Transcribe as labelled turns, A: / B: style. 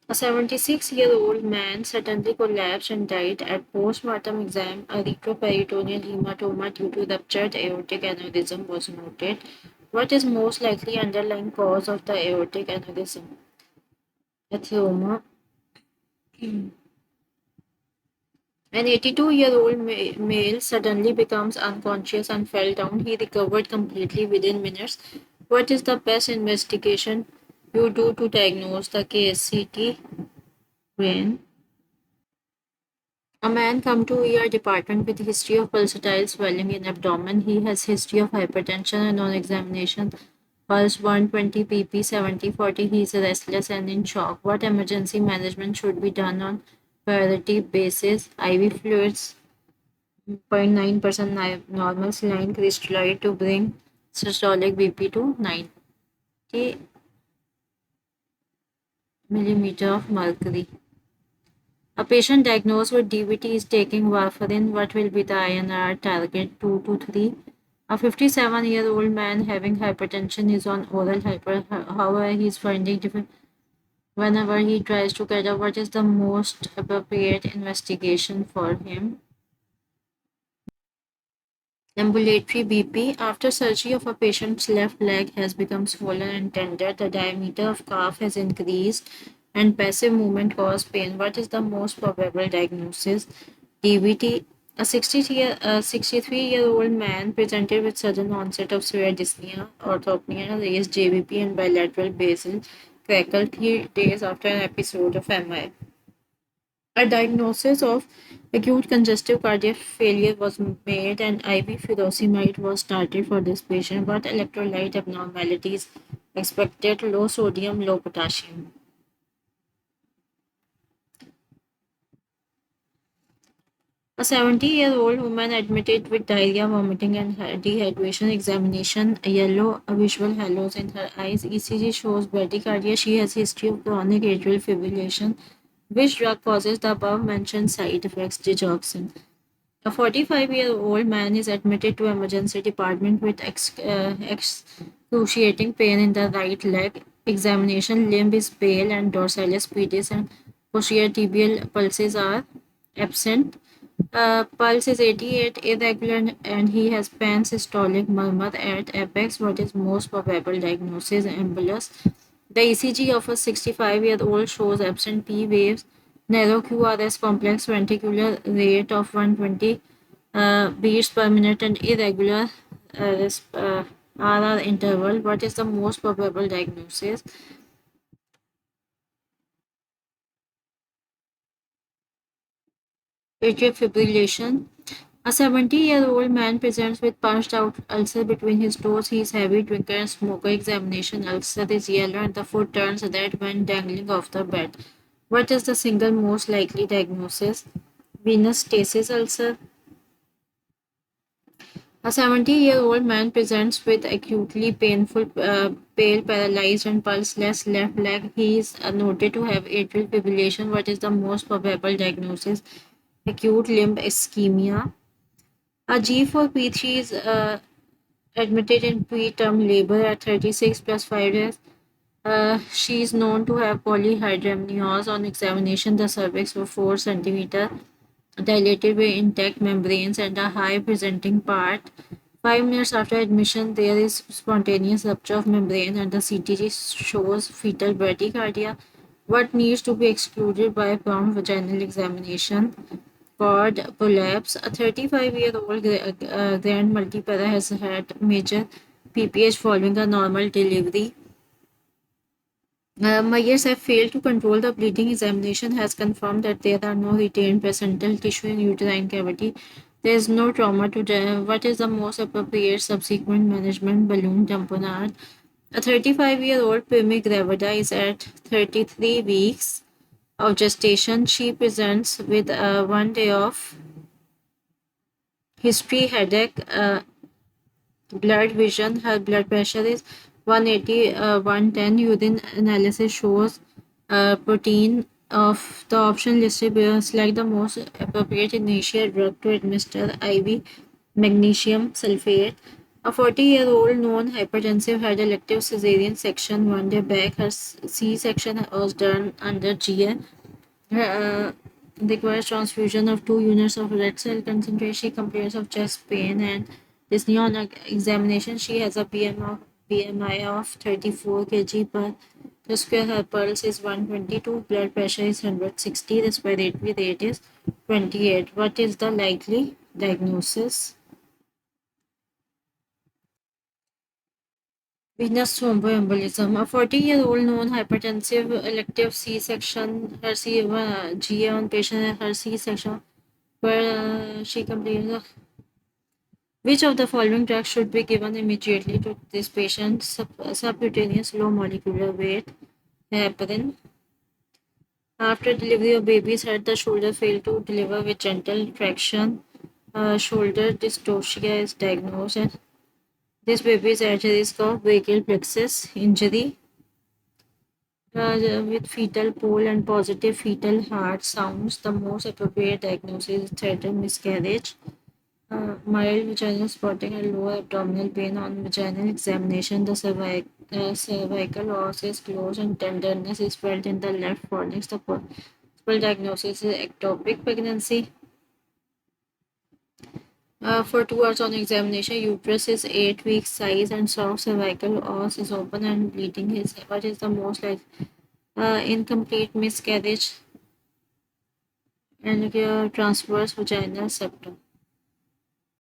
A: A 76-year-old man suddenly collapsed and died at post-mortem exam. A retroperitoneal hematoma due to ruptured aortic aneurysm was noted. What is most likely underlying cause of the aortic aneurysm? Atheoma. An 82-year-old male suddenly becomes unconscious and fell down. He recovered completely within minutes. What is the best investigation you do to diagnose the KSCT brain? A man come to ER department with history of pulsatile swelling in abdomen. He has history of hypertension and on examination pulse 120 pp 70/40. He is restless and in shock. What emergency management should be done on priority basis? IV fluids 0.9% normal saline crystalloid to bring systolic BP to 90 millimeter of mercury. A patient diagnosed with DVT is taking warfarin. What will be the INR target 2 to 3? A 57-year-old man having hypertension is on oral hyper. However, he is finding different whenever he tries to get up. What is the most appropriate investigation for him? Ambulatory BP. After surgery of a patient's left leg has become swollen and tender, the diameter of calf has increased and passive movement cause pain. What is the most probable diagnosis? DVT. A 63-year-old man presented with sudden onset of severe dyspnea, orthopnea, raised JVP, and bilateral basal crackle 3 days after an episode of MI. A diagnosis of acute congestive cardiac failure was made and IV furosemide was started for this patient, but electrolyte abnormalities expected: low sodium, low potassium. A 70-year-old woman admitted with diarrhea, vomiting, and dehydration. Examination: yellow visual halos in her eyes. ECG shows bradycardia. She has history of chronic atrial fibrillation. Which drug causes the above mentioned side effects? Digoxin. A 45-year-old man is admitted to emergency department with excruciating pain in the right leg. Examination: limb is pale and dorsalis pedis and posterior tibial pulses are absent. Pulse is 88, irregular, and he has pan-systolic murmur at apex. What is most probable diagnosis? Embolus. The ECG of a 65-year-old shows absent P waves, narrow QRS, complex ventricular rate of 120 beats per minute, and irregular RR interval. What is the most probable diagnosis? Atrial fibrillation. A 70-year-old man presents with punched out ulcer between his toes. He is heavy drinker and smoker. Examination: ulcer is yellow and the foot turns red when dangling off the bed. What is the single most likely diagnosis? Venous stasis ulcer. A 70-year-old man presents with acutely painful, pale, paralyzed, and pulseless left leg. He is noted to have atrial fibrillation. What is the most probable diagnosis? Acute limb ischemia. A G4P3 is admitted in preterm labor at 36 plus 5 days. She is known to have polyhydramnios. On examination, the cervix was 4 centimeter dilated with intact membranes and a high presenting part. 5 minutes after admission, there is spontaneous rupture of membrane and the CTG shows fetal bradycardia. What needs to be excluded by prompt vaginal examination? Cord prolapse. A 35-year-old grand multipara has had major PPH following a normal delivery. Myers have failed to control the bleeding. Examination has confirmed that there are no retained placental tissue in uterine cavity. There is no trauma to the. What is the most appropriate subsequent management? Balloon tamponade. A 35-year-old Pimi Gravida is at 33 weeks of gestation. She presents with 1 day of history, headache, blood vision. Her blood pressure is 180, 110. Urine analysis shows protein of the option listed below. Select the most appropriate initial drug to administer: IV magnesium sulfate. A 40-year-old non-hypertensive had elective cesarean section 1 day back. Her C-section was done under GA. Her, requires transfusion of 2 units of red cell concentration. She complains of chest pain and dyspnea on examination. She has a BMI of 34 kg per square. Her pulse is 122, blood pressure is 160, respiratory rate is 28. What is the likely diagnosis? Venous thromboembolism. A 40-year-old non-hypertensive elective C-section. Her GA1 patient. Her C-section where she complains of which of the following drugs should be given immediately to this patient? Subcutaneous low molecular weight heparin. After delivery of baby's head, the shoulder failed to deliver with gentle traction. Shoulder dystocia is diagnosed, and this baby is at risk of brachial plexus injury with fetal pole and positive fetal heart sounds. The most appropriate diagnosis is threatened miscarriage. Mild vaginal spotting and lower abdominal pain on vaginal examination. The cervical os is closed and tenderness is felt in the left fornix. The possible diagnosis is ectopic pregnancy. For 2 hours on examination, uterus is 8 weeks size and soft cervical os is open and bleeding. What is the most like incomplete miscarriage and transverse vaginal septum?